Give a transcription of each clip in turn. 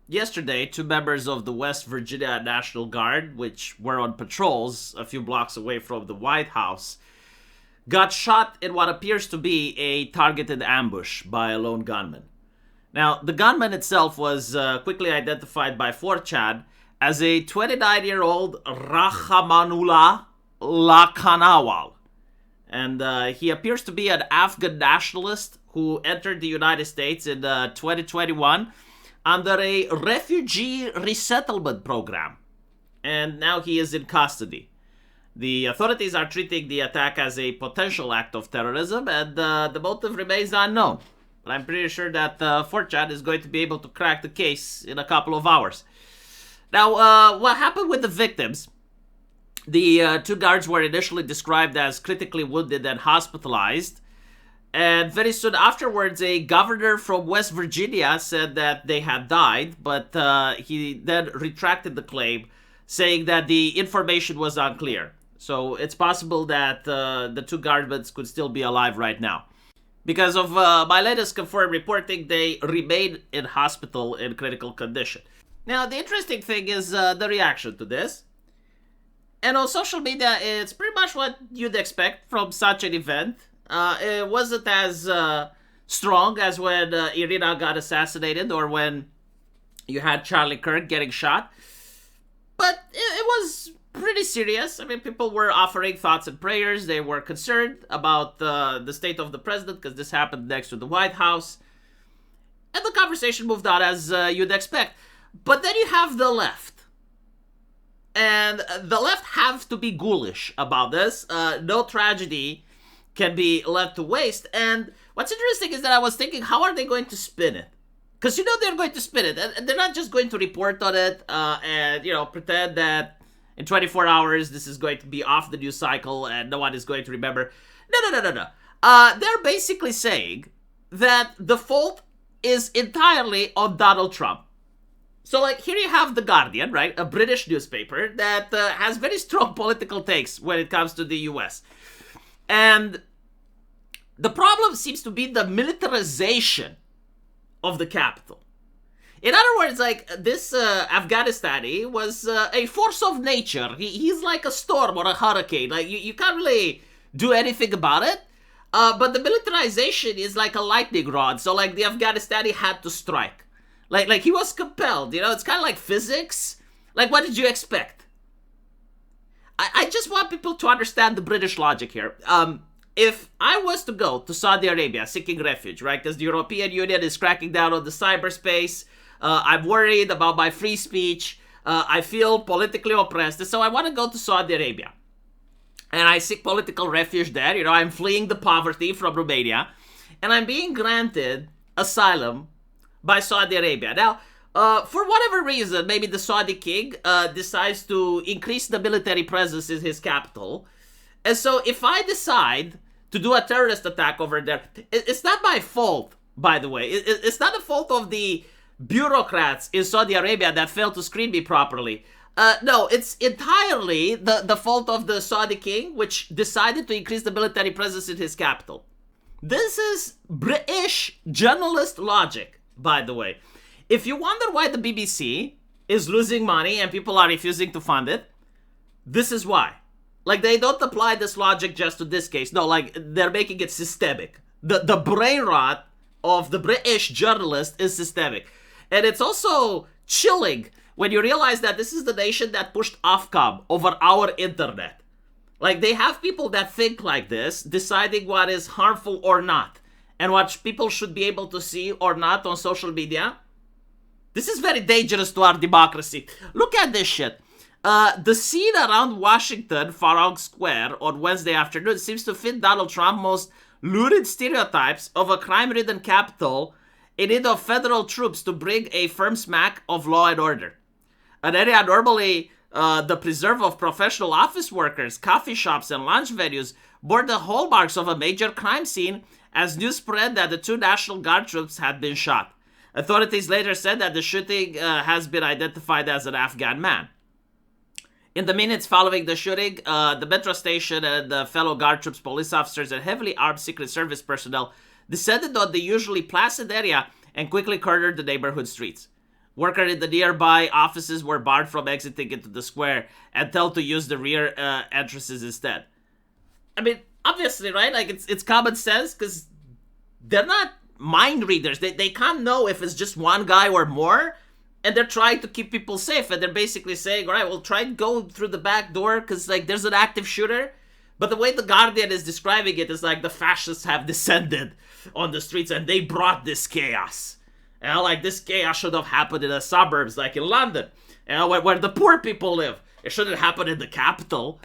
yesterday, two members of the West Virginia National Guard, which were on patrols a few blocks away from the White House, got shot in what appears to be a targeted ambush by a lone gunman. Now, the gunman itself was quickly identified by 4chan as a 29-year-old Rahamanullah Lakanawal. And he appears to be an Afghan nationalist who entered the United States in 2021 under a refugee resettlement program. And now he is in custody. The authorities are treating the attack as a potential act of terrorism, and the motive remains unknown. But I'm pretty sure that 4chan is going to be able to crack the case in a couple of hours. Now, what happened with the victims? The two guards were initially described as critically wounded and hospitalized. And very soon afterwards, a governor from West Virginia said that they had died, but he then retracted the claim, saying that the information was unclear. So it's possible that the two guardsmen could still be alive right now. Because of my latest confirmed reporting, they remain in hospital in critical condition. Now, the interesting thing is the reaction to this. And on social media, it's pretty much what you'd expect from such an event. It wasn't as strong as when Irina got assassinated or when you had Charlie Kirk getting shot. But it was pretty serious. I mean, people were offering thoughts and prayers. They were concerned about the state of the president because this happened next to the White House. And the conversation moved on as you'd expect. But then you have the left. And the left have to be ghoulish about this. No tragedy can be left to waste. And what's interesting is that I was thinking, how are they going to spin it? Because they're going to spin it. And they're not just going to report on it and, pretend that in 24 hours this is going to be off the news cycle and no one is going to remember. No. They're basically saying that the fault is entirely on Donald Trump. So, here you have The Guardian, right? A British newspaper that has very strong political takes when it comes to the US. And the problem seems to be the militarization of the capital. In other words, this Afghanistani was a force of nature. He's like a storm or a hurricane. You can't really do anything about it. But the militarization is like a lightning rod. So, the Afghanistani had to strike. Like he was compelled, it's kind of like physics. What did you expect? I just want people to understand the British logic here. If I was to go to Saudi Arabia seeking refuge, right, because the European Union is cracking down on the cyberspace, I'm worried about my free speech, I feel politically oppressed, and so I want to go to Saudi Arabia. And I seek political refuge there, I'm fleeing the poverty from Romania, and I'm being granted asylum by Saudi Arabia. Now, for whatever reason, maybe the Saudi king decides to increase the military presence in his capital. And so if I decide to do a terrorist attack over there, it's not my fault, by the way. It's not the fault of the bureaucrats in Saudi Arabia that failed to screen me properly. No, it's entirely the fault of the Saudi king, which decided to increase the military presence in his capital. This is British journalist logic. By the way, if you wonder why the BBC is losing money and people are refusing to fund it, this is why. They don't apply this logic just to this case. No, they're making it systemic. The brain rot of the British journalist is systemic. And it's also chilling when you realize that this is the nation that pushed Ofcom over our internet. They have people that think like this, deciding what is harmful or not. And what people should be able to see or not on social media. This is very dangerous to our democracy. Look at this shit. The scene around Washington, Farag Square, on Wednesday afternoon seems to fit Donald Trump's most lurid stereotypes of a crime-ridden capital in need of federal troops to bring a firm smack of law and order. An area normally the preserve of professional office workers, coffee shops, and lunch venues bore the hallmarks of a major crime scene as news spread that the two National Guard troops had been shot. Authorities later said that the shooting has been identified as an Afghan man. In the minutes following the shooting, the metro station and the fellow Guard troops, police officers, and heavily armed Secret Service personnel descended on the usually placid area and quickly cornered the neighborhood streets. Workers in the nearby offices were barred from exiting into the square and told to use the rear entrances instead. I mean, obviously, right? Like, it's common sense, because they're not mind readers. They can't know if it's just one guy or more, and they're trying to keep people safe, and they're basically saying, all right, we'll try and go through the back door, because, like, there's an active shooter. But the way the Guardian is describing it is like the fascists have descended on the streets, and they brought this chaos. And, like, this chaos should have happened in the suburbs, like in London, where the poor people live. It shouldn't happen in the capital.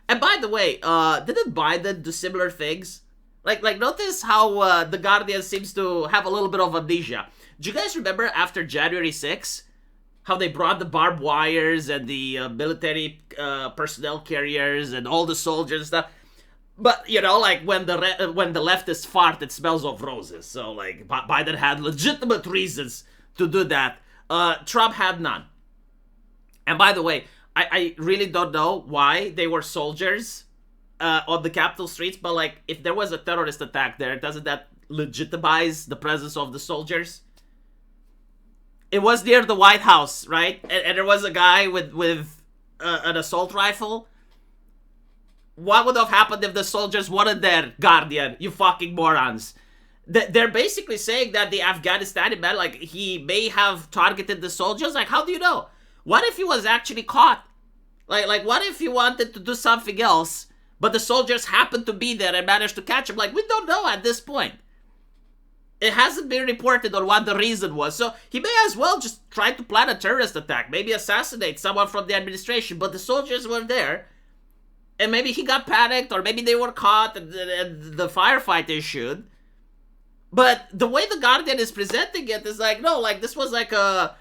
And by the way, didn't Biden do similar things? Like notice how the Guardian seems to have a little bit of amnesia. Do you guys remember after January 6th, how they brought the barbed wires and the military personnel carriers and all the soldiers and stuff? But, you know, like, when the leftists fart, it smells of roses. So, like, Biden had legitimate reasons to do that. Trump had none. And by the way, I really don't know why they were soldiers on the Capitol streets, but, like, if there was a terrorist attack there, doesn't that legitimize the presence of the soldiers? It was near the White House, right? And there was a guy with an assault rifle. What would have happened if the soldiers wanted their Guardian? You fucking morons. They're basically saying that the Afghanistani man, like, he may have targeted the soldiers. Like, how do you know? What if he was actually caught? Like what if he wanted to do something else, but the soldiers happened to be there and managed to catch him? Like, we don't know at this point. It hasn't been reported on what the reason was. So he may as well just try to plan a terrorist attack. Maybe assassinate someone from the administration. But the soldiers were there. And maybe he got panicked, or maybe they were caught and the firefight ensued. But the way the Guardian is presenting it is like, no, like, this was like a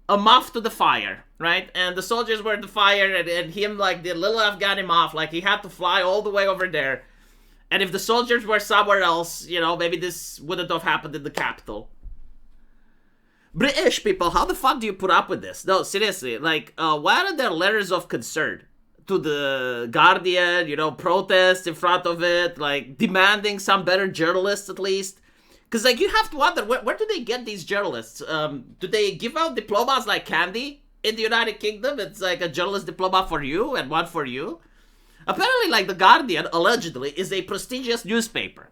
moth to the fire, right? And the soldiers were the fire, and him, like, the little Afghani moth, like, he had to fly all the way over there. And if the soldiers were somewhere else, you know, maybe this wouldn't have happened in the capital. British people, how the fuck do you put up with this? No, seriously, like, why are there letters of concern to the Guardian, you know, protests in front of it, like, demanding some better journalists at least? Because, like, you have to wonder, where do they get these journalists? Do they give out diplomas like candy in the United Kingdom? It's like a journalist diploma for you and one for you. Apparently, like, the Guardian, allegedly, is a prestigious newspaper.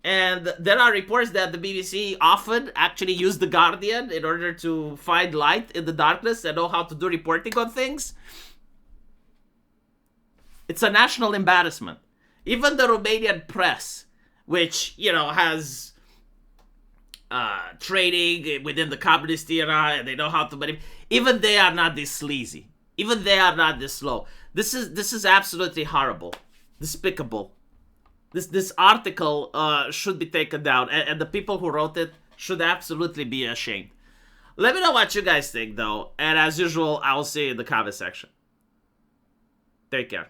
And there are reports that the BBC often actually use the Guardian in order to find light in the darkness and know how to do reporting on things. It's a national embarrassment. Even the Romanian press, which, you know, has training within the communist era, and they know how to manipulate, even they are not this sleazy. Even they are not this slow. This is absolutely horrible, despicable. This article should be taken down, and the people who wrote it should absolutely be ashamed. Let me know what you guys think, though, and as usual, I will see you in the comment section. Take care.